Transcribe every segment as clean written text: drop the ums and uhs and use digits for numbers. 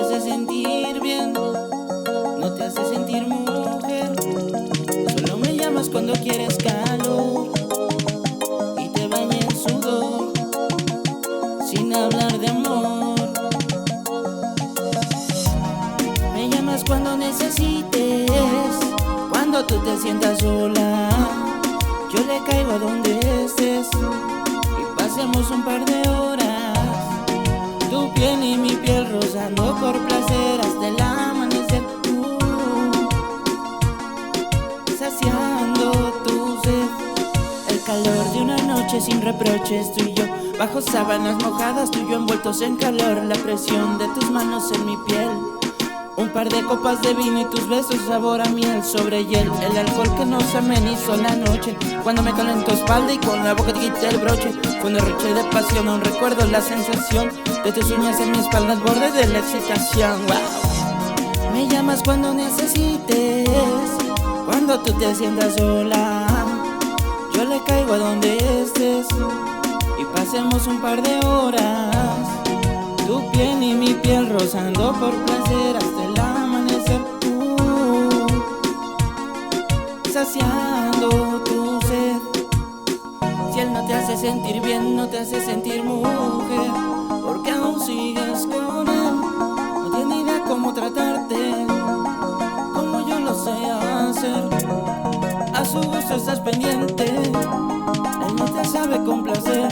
hace sentir bien, no te hace sentir mujer. Solo me llamas cuando quieres calor y te baña en sudor, sin hablar de amor. Me llamas cuando necesites, cuando tú te sientas sola. Yo le caigo a donde estés y pasemos un par de horas. Tu piel y mi piel rozando por placer hasta el amanecer. Saciando tu sed. El calor de una noche sin reproches, tú y yo bajo sábanas mojadas, tú y yo envueltos en calor. La presión de tus manos en mi piel, un par de copas de vino y tus besos sabor a miel sobre hiel. El alcohol que nos amenizó la noche, cuando me calentó espalda y con la boca te quité el broche. Fue un derroche de pasión, aún recuerdo la sensación de tus uñas en mi espalda al borde de la excitación. Wow. Me llamas cuando necesites, cuando tú te sientas sola. Yo le caigo a donde estés y pasemos un par de horas. Tu piel y mi piel rozando por placer hasta el amanecer. Saciando tu sed. Si él no te hace sentir bien, no te hace sentir mujer, porque aún sigues con él. No tiene idea cómo tratarte, como yo lo sé hacer. A su gusto estás pendiente, él no te sabe complacer.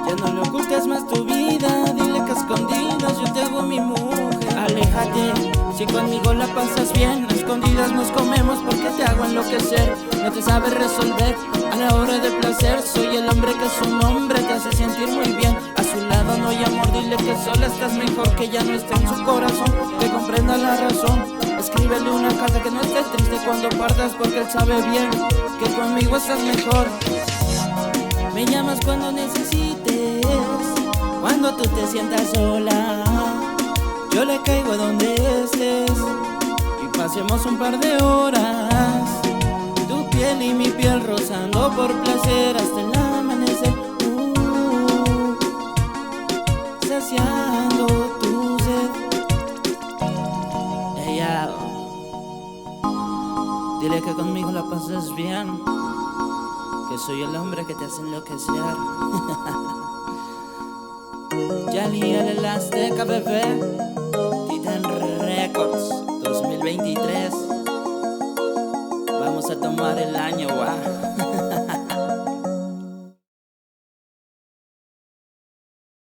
Ya no le ocultes más tu vida, dile que a escondidas yo te hago mi mujer. Aléjate, si conmigo la pasas bien, a escondidas nos comemos porque te hago enloquecer. No te sabes resolver a la hora del placer, soy el hombre que su nombre te hace sentir muy bien. A su lado no hay amor, dile que sola estás mejor, que ya no está en su corazón, que comprenda la razón. Escríbele una carta que no estés triste cuando partas, porque él sabe bien que conmigo estás mejor. Me llamas cuando necesites, cuando tú te sientas sola. Yo le caigo a donde estés y pasemos un par de horas. Tu piel y mi piel rozando por placer hasta el amanecer. Saciando tu sed. Ella, dile que conmigo la pasas bien, que soy el hombre que te hace enloquecer. Yali el Azteca, bebé. Titan Records 2023. Vamos a tomar el año, guau.